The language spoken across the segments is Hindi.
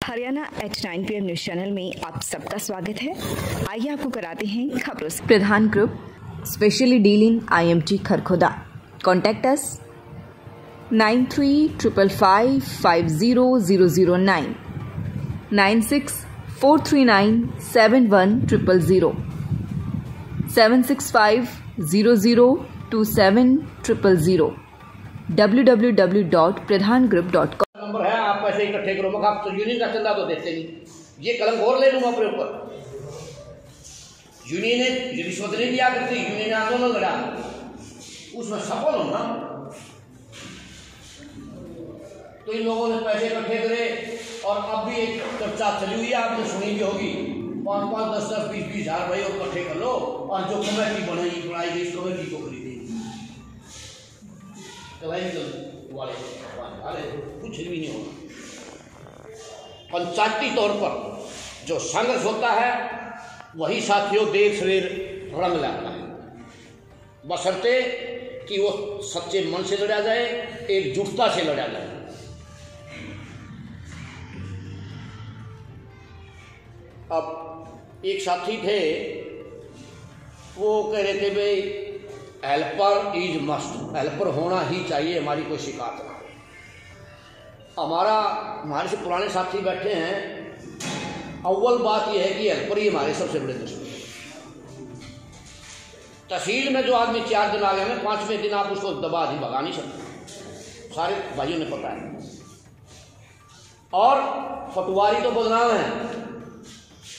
Haryana at 9 PM news channel में आप सबका स्वागत है। आइए आपको कराते हैं खबरों से। Pradhan group specially dealing IMT Kharkhoda. Contact us 9355500009 9643971000 7650027000 www.pradhangroup.com। Number है, आप पैसे इकट्ठे करो। मगर आप तो यूनियन का चंदा तो देते नहीं। ये कलम और ले लूंगा अपने ऊपर। यूनियन ने रिश्वत नहीं दिया करती, यूनियन ने आंदोलन लड़ा, उसमें सफल हो ना। तो इन लोगों ने पैसे इकट्ठे करे और अब भी एक चर्चा चली हुई है, आपने सुनी भी होगी। 5-5, 10-10, 20-20 हजार भाई और इकट्ठे कर लो और जो कमेटी बनाई गई इस कमेटी को खरीदेगी वाले कुछ भी नहीं होगा। पंचायती तौर पर जो संघर्ष होता है वही साथियों देर सवेर रंग लाता है, बशर्ते कि वो सच्चे मन से लड़ा जाए, एकजुटता से लड़ा जाए। अब एक साथी थे, वो कह रहे थे भाई हेल्पर इज मस्ट, हेल्पर होना ही चाहिए, हमारी कोई शिकायत ना हो। हमारे से पुराने साथी बैठे हैं। अव्वल बात यह है कि हेल्पर ही हमारे सबसे बड़े दुश्मन है। तहसील में जो आदमी 4 दिन आ गया ना, 5वें दिन आप उसको दबा दी भगा नहीं सकते, सारे भाइयों ने पता है। और पटवारी तो बदनाम है,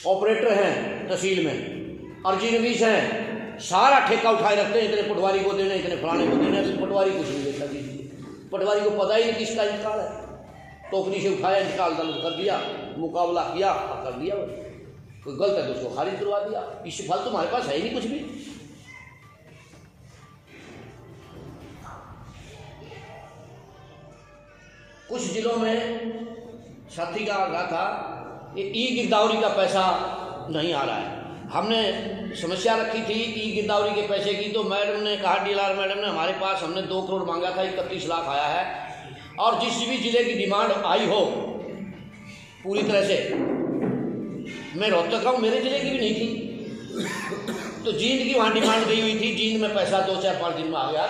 ऑपरेटर हैं तहसील में, अर्जीनवीस हैं, सारा ठेका उठाए रखते हैं, इतने पटवारी को देने, इतने फलाने को देने। पटवारी कुछ नहीं देता कीजिए, पटवारी को पता ही नहीं किसका इंतकाल है। टोकरी से उठाया, इंतकाल कर दिया, मुकाबला किया और कर दिया। कोई गलत है तो उसको खारिज करवा दिया। इससे फल तुम्हारे पास है ही नहीं कुछ भी। कुछ जिलों में साथी का रहा था ई गिरदावरी का पैसा नहीं आ रहा है। हमने समस्या रखी थी ई गिरदावरी के पैसे की, तो मैडम ने कहा, DLR मैडम ने, हमारे पास हमने 2 करोड़ मांगा था, 31 लाख आया है। और जिस भी जिले की डिमांड आई हो पूरी तरह से, मैं रोहतक का हूँ, मेरे जिले की भी नहीं थी, तो जींद की वहाँ डिमांड गई हुई थी। जींद में पैसा 2-4-5 दिन में आ गया।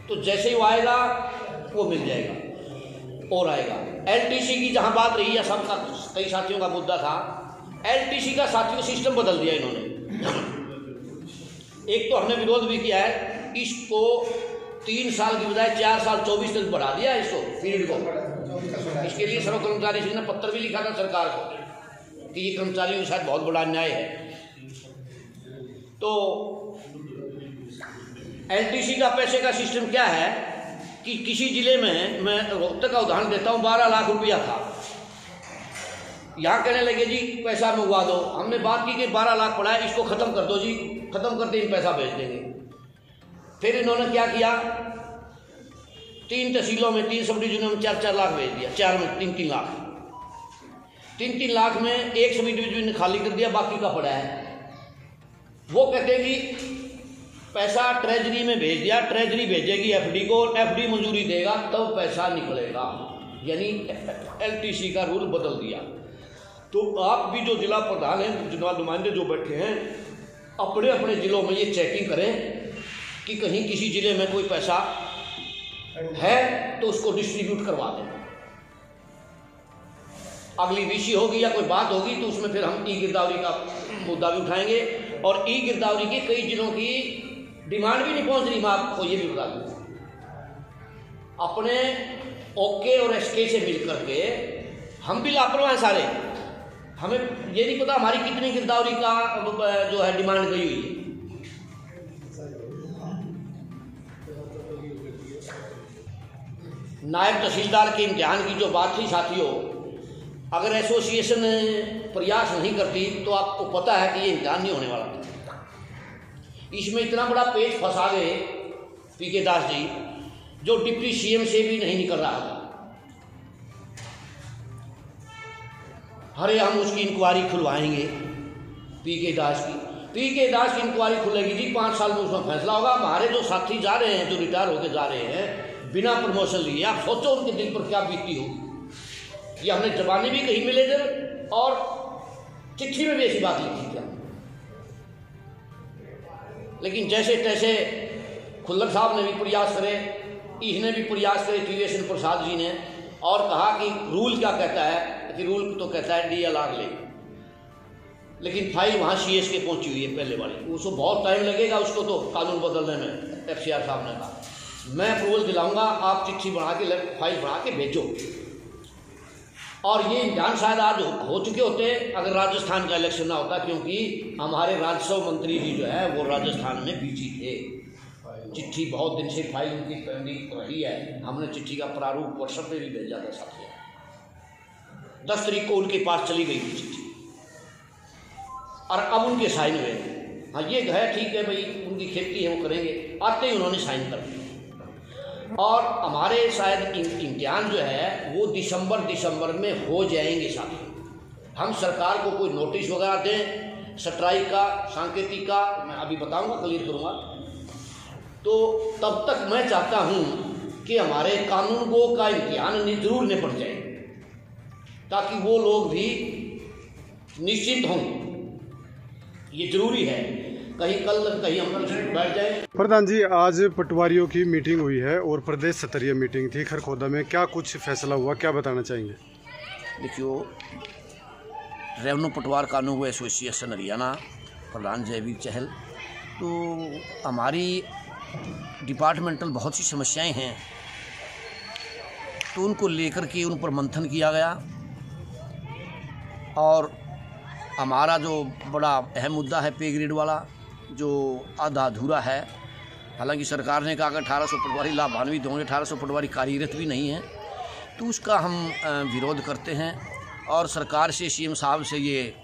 तो जैसे ही वो आएगा वो मिल जाएगा और आएगा। LTC की जहाँ बात रही है, सबका कई साथियों का मुद्दा था। LTC का साथियों सिस्टम बदल दिया इन्होंने। एक तो हमने विरोध भी किया है, इसको 3 साल की बजाय 4 साल 24 तक बढ़ा दिया इसको, पीरियड को। इसके लिए सर्व कर्मचारी संघ ने पत्र भी लिखा था सरकार को कि ये कर्मचारियों के साथ बहुत बड़ा अन्याय है। तो LTC का पैसे का सिस्टम क्या है कि किसी जिले में, मैं रोहतक का उदाहरण देता हूँ, 12 लाख रुपया था। यहाँ कहने लगे जी पैसा मंगवा दो। हमने बात की कि 12 लाख पड़ा है, इसको ख़त्म कर दो जी, ख़त्म करते ही पैसा भेज देंगे। फिर इन्होंने क्या किया, 3 तहसीलों में, 3 सब डिवीजनों में 4-4 लाख भेज दिया, 4 में 3-3 लाख। 3-3 लाख में एक सब डिवीजन ने खाली कर दिया, बाकी का पड़ा है। वो कहते हैं कि पैसा ट्रेजरी में भेज दिया, ट्रेजरी भेजेगी FD को, FD मंजूरी देगा तब पैसा निकलेगा। यानी LTC का रूल बदल दिया। तो आप भी जो जिला प्रधान हैं, जिला नुमाइंदे जो बैठे हैं, अपने अपने जिलों में ये चेकिंग करें कि कहीं किसी जिले में कोई पैसा है तो उसको डिस्ट्रीब्यूट करवा दें। अगली VC होगी या कोई बात होगी तो उसमें फिर हम ई गिरदावरी का मुद्दा भी उठाएंगे। और ई गिरदावरी के कई जिलों की डिमांड भी नहीं पहुंच रही। मैं आपको ये भी बता दूं, अपने OK और SK से मिल करके हम भी लापरवाह हैं सारे। हमें ये नहीं पता हमारी कितनी गिरदावरी का जो है डिमांड गई हुई है। नायब तहसीलदार के इम्तिहान की जो बात थी साथियों, अगर एसोसिएशन प्रयास नहीं करती तो आपको पता है कि ये इम्तिहान नहीं होने वाला था। इसमें इतना बड़ा पेच फंसा गए PK दास जी, जो डिप्टी CM से भी नहीं निकल रहा था। अरे हम उसकी इंक्वायरी खुलवाएंगे PK दास की। PK दास की इंक्वायरी खुलेगी जी, 5 साल में उसमें फैसला होगा। हमारे जो साथी जा रहे हैं, जो रिटायर होकर जा रहे हैं बिना प्रमोशन लिए, आप सोचो उनके दिल पर क्या बीती होगी। ये हमने जबानी भी कही मिले थे और चिट्ठी में भी ऐसी बात लिखी थी। लेकिन जैसे तैसे खुल्लर साहब ने भी प्रयास करे, इसने भी प्रयास करे, टी.एस. प्रसाद जी ने, और कहा कि रूल क्या कहता है, कि रूल तो कहता है DLR ले, लेकिन फाइल वहाँ CS के पहुँची हुई है पहले वाली, उसको बहुत टाइम लगेगा उसको तो कानून बदलने में। FCR साहब ने कहा मैं अप्रूवल दिलाऊंगा, आप चिट्ठी बना के फाइल बना के भेजो। और ये इम्तिहान शायद आज हो चुके होते अगर राजस्थान का इलेक्शन ना होता, क्योंकि हमारे राजस्व मंत्री जी जो है वो राजस्थान में बिजी थे। चिट्ठी बहुत दिन से फाइल उनकी पेंडिंग रही है, हमने चिट्ठी का प्रारूप व्हाट्सएप पे भी भेजा था साथियों। 10 तारीख को उनके पास चली गई थी चिट्ठी और अब उनके साइन हुए। हाँ ये है ठीक है भाई, उनकी खेती है वो करेंगे, आते ही उन्होंने साइन कर दिया। और हमारे शायद इम्तिहान जो है वो दिसंबर में हो जाएंगे साथियों। हम सरकार को कोई नोटिस वगैरह दें स्ट्राइक का, सांकेतिक का, मैं अभी बताऊंगा, क्लियर करूंगा, तो तब तक मैं चाहता हूं कि हमारे कानून को का इम्तिहान जरूर निपट जाए, ताकि वो लोग भी निश्चित हों। ये जरूरी है, कहीं कल कहीं हम बैठ जाए। प्रधान जी, आज पटवारियों की मीटिंग हुई है और प्रदेश स्तरीय मीटिंग थी खरखोदा में, क्या कुछ फैसला हुआ, क्या बताना चाहेंगे? देखियो, रेवेन्यू पटवार कानून एसोसिएशन हरियाणा प्रधान जयवीर चहल, तो हमारी डिपार्टमेंटल बहुत सी समस्याएं हैं, तो उनको लेकर के उन पर मंथन किया गया। और हमारा जो बड़ा अहम मुद्दा है पे ग्रेड वाला, जो आधा अधूरा है, हालांकि सरकार ने कहा कि 1800 पटवारी लाभान्वित होंगे, 1800 पटवारी कार्यरत भी नहीं है, तो उसका हम विरोध करते हैं। और सरकार से, CM साहब से, ये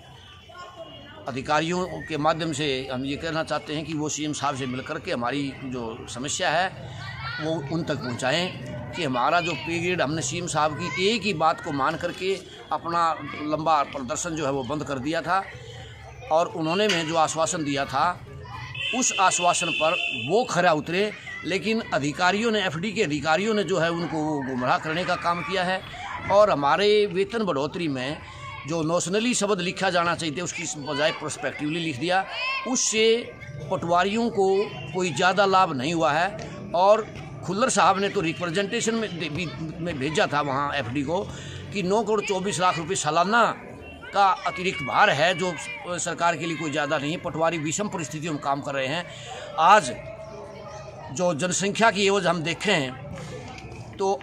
अधिकारियों के माध्यम से हम ये कहना चाहते हैं कि वो CM साहब से मिलकर के हमारी जो समस्या है वो उन तक पहुंचाएं कि हमारा जो पे ग्रेड, हमने CM साहब की एक ही बात को मान करके अपना लंबा प्रदर्शन जो है वो बंद कर दिया था, और उन्होंने में जो आश्वासन दिया था उस आश्वासन पर वो खरा उतरे, लेकिन अधिकारियों ने, FD के अधिकारियों ने जो है उनको गुमराह करने का काम किया है। और हमारे वेतन बढ़ोतरी में जो नोशनली शब्द लिखा जाना चाहिए उसकी बजाय प्रोस्पेक्टिवली लिख दिया, उससे पटवारियों को कोई ज़्यादा लाभ नहीं हुआ है। और खुल्लर साहब ने तो रिप्रेजेंटेशन में भेजा था वहाँ FD को कि 9 करोड़ 24 लाख रुपए सालाना का अतिरिक्त भार है, जो सरकार के लिए कोई ज़्यादा नहीं है। पटवारी विषम परिस्थितियों में काम कर रहे हैं। आज जो जनसंख्या की एवज हम देखें तो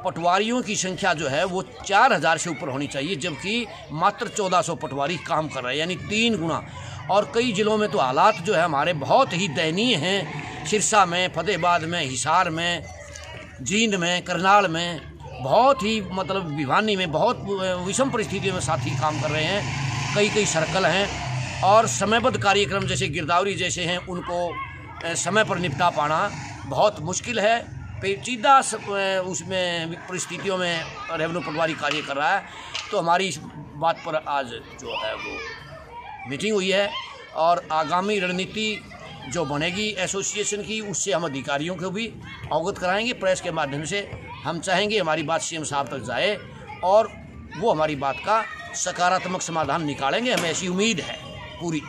पटवारियों की संख्या जो है वो 4000 से ऊपर होनी चाहिए, जबकि मात्र 1400 पटवारी काम कर रहे हैं, यानी 3 गुना। और कई ज़िलों में तो हालात जो है हमारे बहुत ही दयनीय हैं। सिरसा में, फतेहाबाद में, हिसार में, जींद में, करनाल में, बहुत ही मतलब भिवानी में बहुत विषम परिस्थितियों में साथी काम कर रहे हैं। कई सर्कल हैं और समयबद्ध कार्यक्रम जैसे गिरदावरी जैसे हैं उनको समय पर निपटा पाना बहुत मुश्किल है। पेचीदा उसमें परिस्थितियों में रेवेन्यू पटवारी कार्य कर रहा है। तो हमारी इस बात पर आज जो है वो मीटिंग हुई है और आगामी रणनीति जो बनेगी एसोसिएशन की उससे हम अधिकारियों को भी अवगत कराएंगे। प्रेस के माध्यम से हम चाहेंगे हमारी बात CM साहब तक जाए और वो हमारी बात का सकारात्मक समाधान निकालेंगे, हमें ऐसी उम्मीद है पूरी।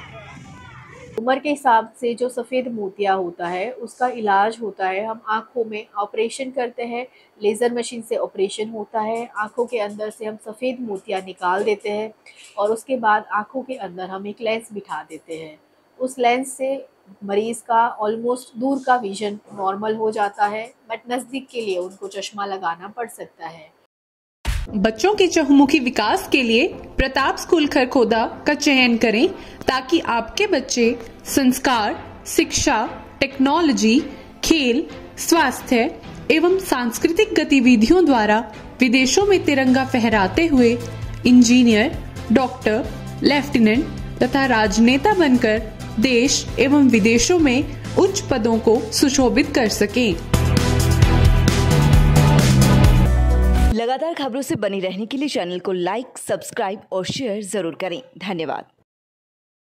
उम्र के हिसाब से जो सफ़ेद मोतिया होता है उसका इलाज होता है, हम आँखों में ऑपरेशन करते हैं, लेज़र मशीन से ऑपरेशन होता है, आँखों के अंदर से हम सफ़ेद मोतिया निकाल देते हैं और उसके बाद आँखों के अंदर हम एक लेंस बिठा देते हैं। उस लेंस से मरीज़ का ऑलमोस्ट दूर का विज़न नॉर्मल हो जाता है, बट नज़दीक के लिए उनको चश्मा लगाना पड़ सकता है। बच्चों के चहुमुखी विकास के लिए प्रताप स्कूल खरखोदा का चयन करें ताकि आपके बच्चे संस्कार, शिक्षा, टेक्नोलॉजी, खेल, स्वास्थ्य एवं सांस्कृतिक गतिविधियों द्वारा विदेशों में तिरंगा फहराते हुए इंजीनियर, डॉक्टर, लेफ्टिनेंट तथा राजनेता बनकर देश एवं विदेशों में उच्च पदों को सुशोभित कर सकें। लगातार खबरों से बनी रहने के लिए चैनल को लाइक, सब्सक्राइब और शेयर जरूर करें। धन्यवाद।